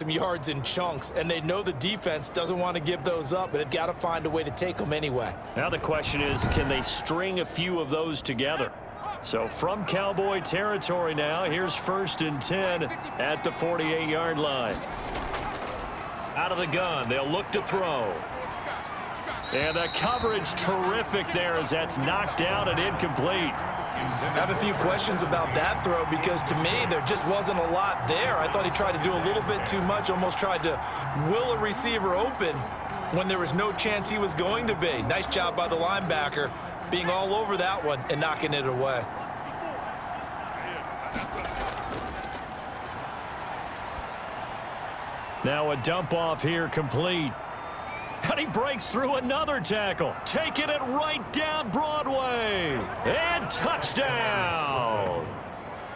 some yards in chunks, and they know the defense doesn't want to give those up, but they've got to find a way to take them anyway. Now the question is, can they string a few of those together? So from Cowboy territory now, here's 1st and 10 at the 48-yard line. Out of the gun, they'll look to throw. And the coverage terrific there as that's knocked down and incomplete. I have a few questions about that throw because to me there just wasn't a lot there. I thought he tried to do a little bit too much, almost tried to will a receiver open when there was no chance he was going to be. Nice job by the linebacker being all over that one and knocking it away. Now a dump off here complete. And he breaks through another tackle, taking it right down Broadway. And touchdown.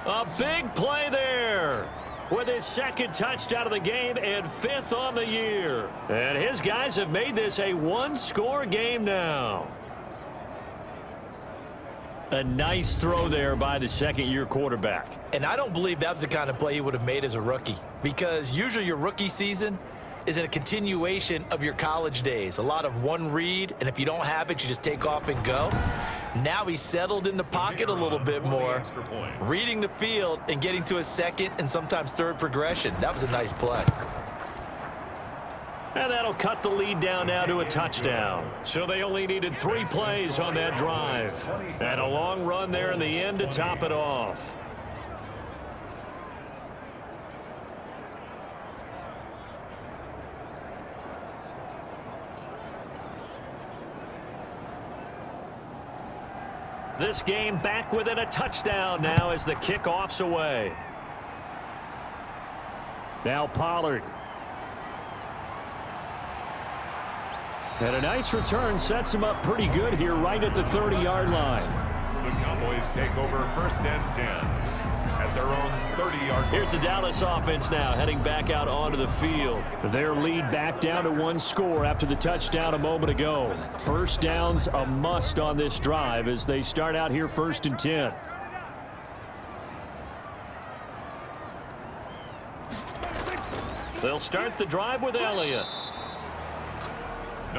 A big play there with his 2nd touchdown of the game and 5th on the year. And his guys have made this a 1-score game now. A nice throw there by the 2nd-year quarterback. And I don't believe that was the kind of play he would have made as a rookie, because usually your rookie season is a continuation of your college days. A lot of one read, and if you don't have it, you just take off and go. Now he's settled in the pocket a little bit more, reading the field and getting to his 2nd and sometimes 3rd progression. That was a nice play. And that'll cut the lead down now to a touchdown. So they only needed 3 plays on that drive. And a long run there in the end to top it off. This game back within a touchdown now as the kickoff's away. Now Pollard. And a nice return sets him up pretty good here right at the 30-yard line. The Cowboys take over 1st and 10 at their own 30-yard line. Here's the Dallas offense now heading back out onto the field. Their lead back down to 1 score after the touchdown a moment ago. 1st down's a must on this drive as they start out here 1st and 10. They'll start the drive with Elliott.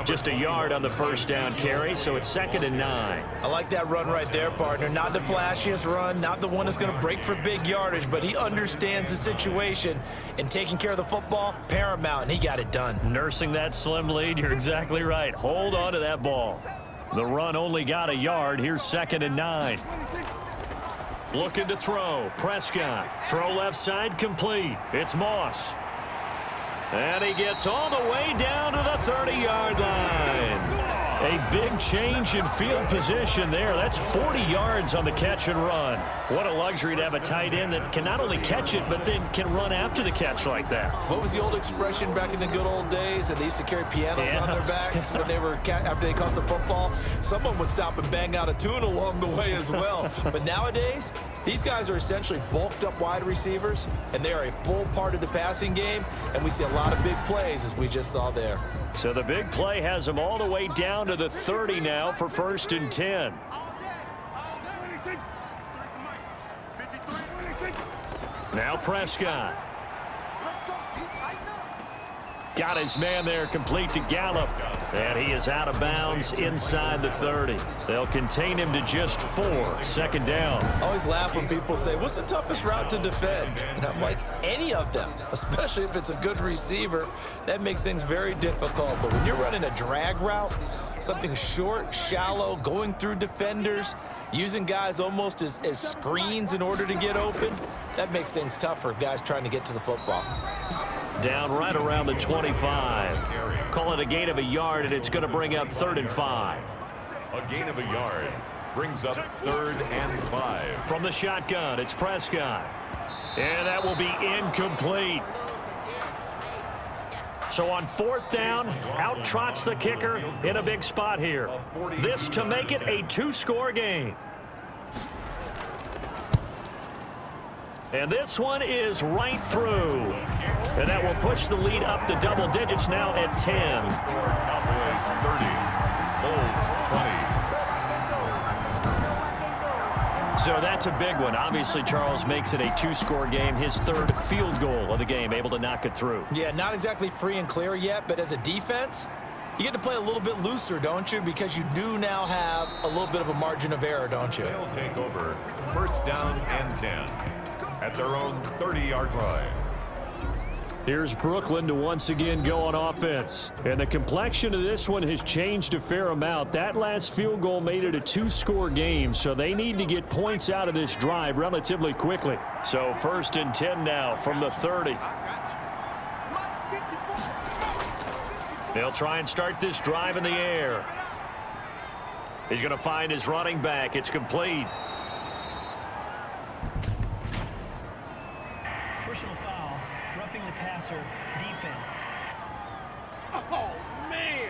Just a yard on the 1st down carry, so it's 2nd and 9. I like that run right there, partner. Not the flashiest run, not the one that's going to break for big yardage, but he understands the situation, and taking care of the football, paramount, and he got it done. Nursing that slim lead, you're exactly right. Hold on to that ball. The run only got a yard. Here's 2nd and 9. Looking to throw. Prescott. Throw left side complete. It's Moss. And he gets all the way down to the 30-yard line. A big change in field position there. That's 40 yards on the catch and run. What a luxury to have a tight end that can not only catch it, but then can run after the catch like that. What was the old expression back in the good old days? And they used to carry pianos on their backs when they were after they caught the football. Someone would stop and bang out a tune along the way as well. But nowadays, these guys are essentially bulked up wide receivers, and they are a full part of the passing game, and we see a lot of big plays as we just saw there. So the big play has them all the way down to the 30 now for 1st and 10. Now Prescott. Got his man there complete to Gallup. And he is out of bounds inside the 30. They'll contain him to just 4. 2nd down. I always laugh when people say, what's the toughest route to defend? And I'm like, any of them, especially if it's a good receiver. That makes things very difficult. But when you're running a drag route, something short, shallow, going through defenders, using guys almost as screens in order to get open, that makes things tough for guys trying to get to the football. Down right around the 25. Call it a gain of a yard, and it's going to bring up 3rd and 5. A gain of a yard brings up 3rd and 5. From the shotgun, it's Prescott. And that will be incomplete. So on 4th down, out trots the kicker in a big spot here. This to make it a 2-score game. And this one is right through. And that will push the lead up to double digits now at 10. Cowboys 30, Bulls So that's a big one. Obviously, Charles makes it a two-score game. His third field goal of the game, able to knock it through. Yeah, not exactly free and clear yet, but as a defense, you get to play a little bit looser, don't you? Because you do now have a little bit of a margin of error, don't you? They'll take over first down and 10 at their own 30-yard line. Here's Brooklyn to once again go on offense. And the complexion of this one has changed a fair amount. That last field goal made it a two-score game, so they need to get points out of this drive relatively quickly. So first and 10 now from the 30. They'll try and start this drive in the air. He's going to find his running back. It's complete. Personal foul, roughing the passer, defense. Oh, man.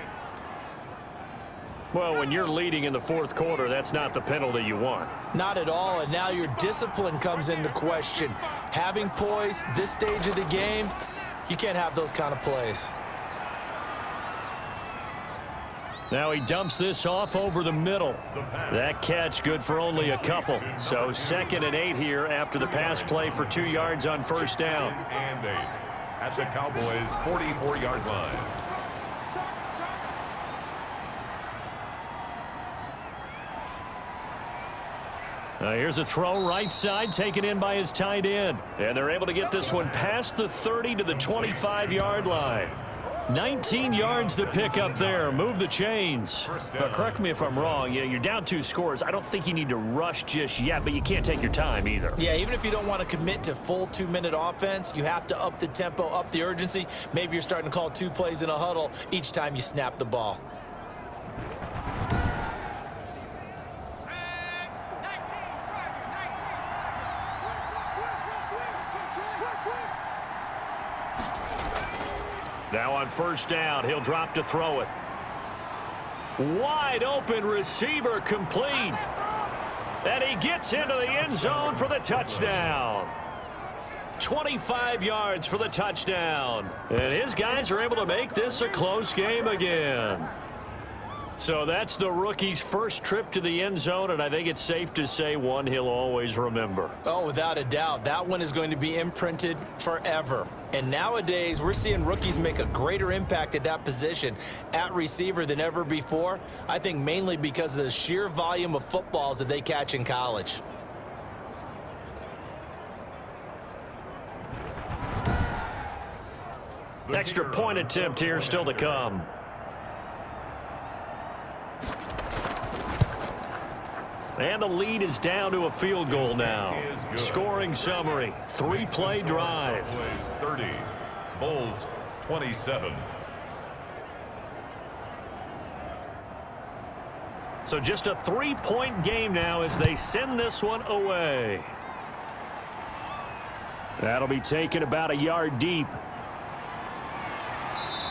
Well, when you're leading in the fourth quarter, that's not the penalty you want. Not at all, and now your discipline comes into question. Having poise this stage of the game, you can't have those kind of plays. Now he dumps this off over the middle. That catch good for only a couple. So 2nd and 8 here after the pass play for 2 yards on first down. 2nd and 8 at the Cowboys' 44-yard line. Here's a throw right side taken in by his tight end. And they're able to get this one past the 30 to the 25-yard line. 19 yards to pick up there. Move the chains. But correct me if I'm wrong. You're down 2 scores. I don't think you need to rush just yet, but you can't take your time either. Yeah, even if you don't want to commit to full 2-minute offense, you have to up the tempo, up the urgency. Maybe you're starting to call 2 plays in a huddle each time you snap the ball. Now on first down, he'll drop to throw it. Wide open receiver complete. And he gets into the end zone for the touchdown. 25 yards for the touchdown. And his guys are able to make this a close game again. So that's the rookie's first trip to the end zone, and I think it's safe to say one he'll always remember. Oh, without a doubt. That one is going to be imprinted forever. And nowadays, we're seeing rookies make a greater impact at that position at receiver than ever before. I think mainly because of the sheer volume of footballs that they catch in college. Extra point attempt here still to come. And the lead is down to a field goal now. Scoring summary, 3-play drive. 30, Bulls 27. So just a 3-point game now as they send this one away. That'll be taken about a yard deep.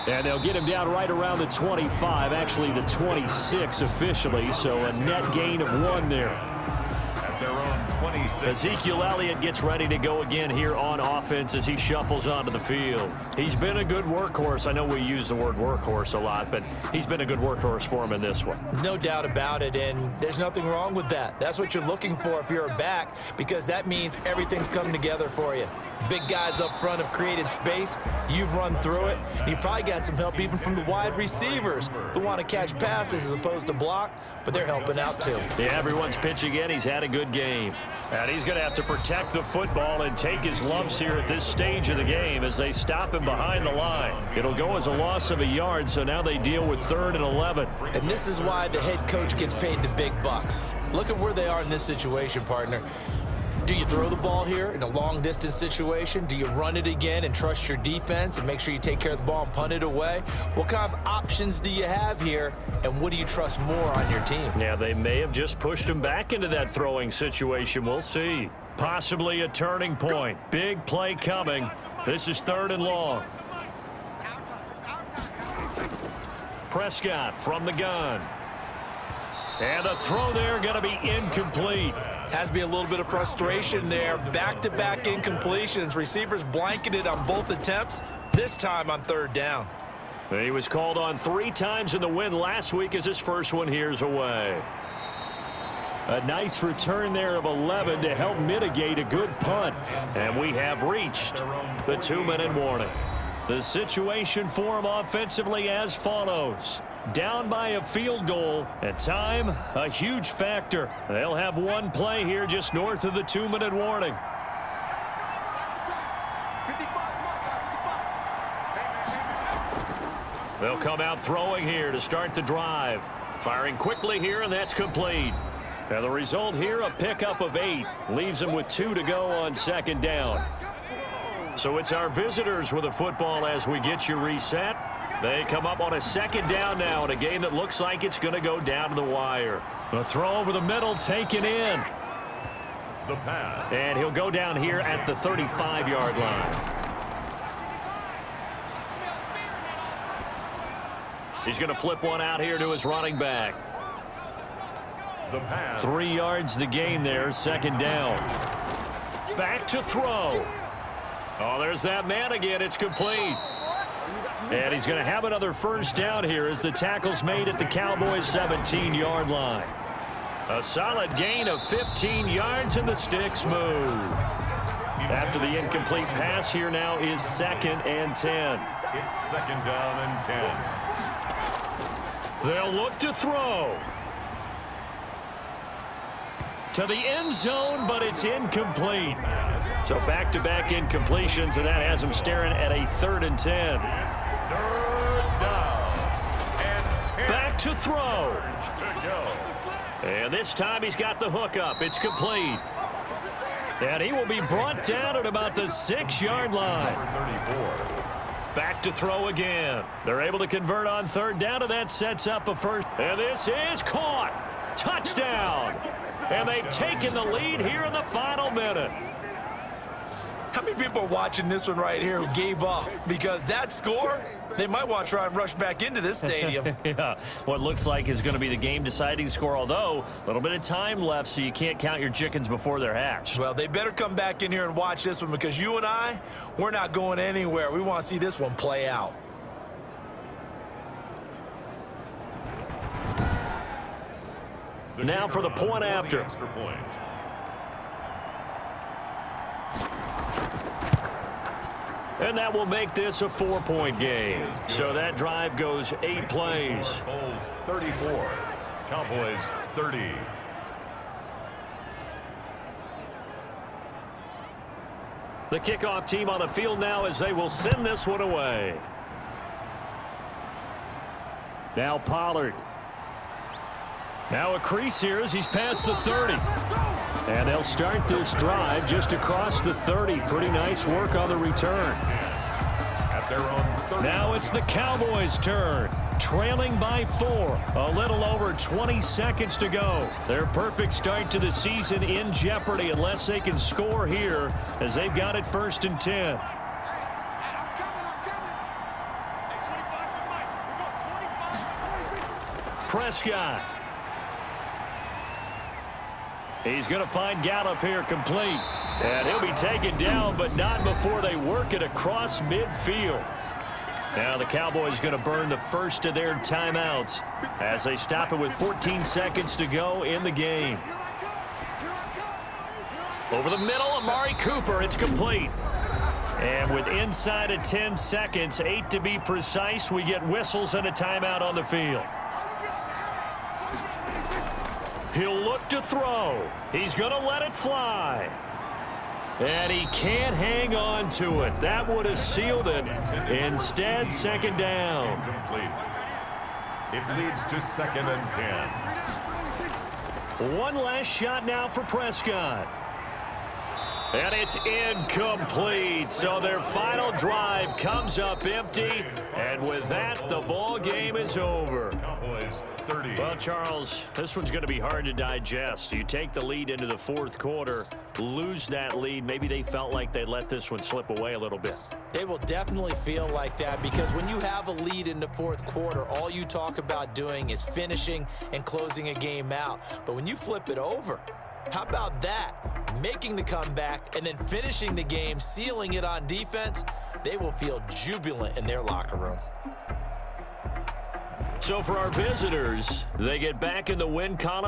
And they'll get him down right around the 25, actually the 26 officially, so a net gain of 1 there. At their own 26. Ezekiel Elliott gets ready to go again here on offense as he shuffles onto the field. He's been a good workhorse. I know we use the word workhorse a lot, but he's been a good workhorse for him in this one. No doubt about it, and there's nothing wrong with that. That's what you're looking for if you're a back, because that means everything's coming together for you. Big guys up front have created space. You've run through it. You've probably got some help even from the wide receivers who want to catch passes as opposed to block, but they're helping out too. Yeah, everyone's pitching in. He's had a good game. And he's going to have to protect the football and take his lumps here at this stage of the game as they stop him behind the line. It'll go as a loss of a yard, so now they deal with 3rd and 11. And this is why the head coach gets paid the big bucks. Look at where they are in this situation, partner. Do you throw the ball here in a long-distance situation? Do you run it again and trust your defense and make sure you take care of the ball and punt it away? What kind of options do you have here, and what do you trust more on your team? Yeah, they may have just pushed him back into that throwing situation. We'll see. Possibly a turning point. Big play coming. This is 3rd and long. Prescott from the gun. And the throw there going to be incomplete. Has to be a little bit of frustration there. Back-to-back incompletions. Receivers blanketed on both attempts, this time on 3rd down. He was called on 3 times in the win last week as his first one here's away. A nice return there of 11 to help mitigate a good punt. And we have reached the 2-minute warning. The situation for them offensively as follows. Down by a field goal. At time, a huge factor. They'll have one play here just north of the 2-minute warning. They'll come out throwing here to start the drive. Firing quickly here, and that's complete. And the result here, a pickup of 8. Leaves them with 2 to go on second down. So it's our visitors with the football as we get you reset. They come up on a second down now in a game that looks like it's going to go down to the wire. A throw over the middle taken in. The pass. And he'll go down here at the 35-yard line. He's going to flip one out here to his running back. The pass. 3 yards the gain there, second down. Back to throw. Oh, there's that man again. It's complete. And he's going to have another first down here as the tackle's made at the Cowboys' 17-yard line. A solid gain of 15 yards and the sticks move. After the incomplete pass, here now is 2nd and 10. It's 2nd down and 10. They'll look to throw. To the end zone, but it's incomplete. So back-to-back incompletions, and that has them staring at a 3rd and 10. 3rd down and 10. Back to throw. To go. And this time he's got the hook up. It's complete. And he will be brought down at about the 6-yard line. 34. Back to throw again. They're able to convert on 3rd down, and that sets up a first. And this is caught. Touchdown. And they've taken the lead here in the final minute. How many people are watching this one right here who gave up? Because that score, they might want to try and rush back into this stadium. Yeah, what looks like is going to be the game-deciding score, although a little bit of time left, so you can't count your chickens before they're hatched. Well, they better come back in here and watch this one because you and I, we're not going anywhere. We want to see this one play out. Now for the point after. Extra point. And that will make this a 4-point game. So that drive goes 8 plays. Bulls 34. Cowboys 30. The kickoff team on the field now as they will send this one away. Now Pollard. Now a crease here as he's past the 30. And they'll start this drive just across the 30. Pretty nice work on the return. At their own 30. Now it's the Cowboys' turn. Trailing by 4. A little over 20 seconds to go. Their perfect start to the season in jeopardy unless they can score here as they've got it 1st and 10. Prescott. He's going to find Gallup here complete. And he'll be taken down, but not before they work it across midfield. Now the Cowboys going to burn the first of their timeouts as they stop it with 14 seconds to go in the game. Over the middle, Amari Cooper. It's complete. And with inside of 10 seconds, 8 to be precise, we get whistles and a timeout on the field. He'll look to throw. He's going to let it fly. And he can't hang on to it. That would have sealed it. Instead, 2nd down. Incomplete. It leads to 2nd and 10. One last shot now for Prescott. And it's incomplete. So their final drive comes up empty. And with that, the ball game is over. Cowboys 30. Well, Charles, this one's going to be hard to digest. You take the lead into the 4th quarter, lose that lead. Maybe they felt like they let this one slip away a little bit. They will definitely feel like that because when you have a lead in the 4th quarter, all you talk about doing is finishing and closing a game out. But when you flip it over, how about that? Making the comeback and then finishing the game, sealing it on defense, they will feel jubilant in their locker room. So for our visitors, they get back in the win column.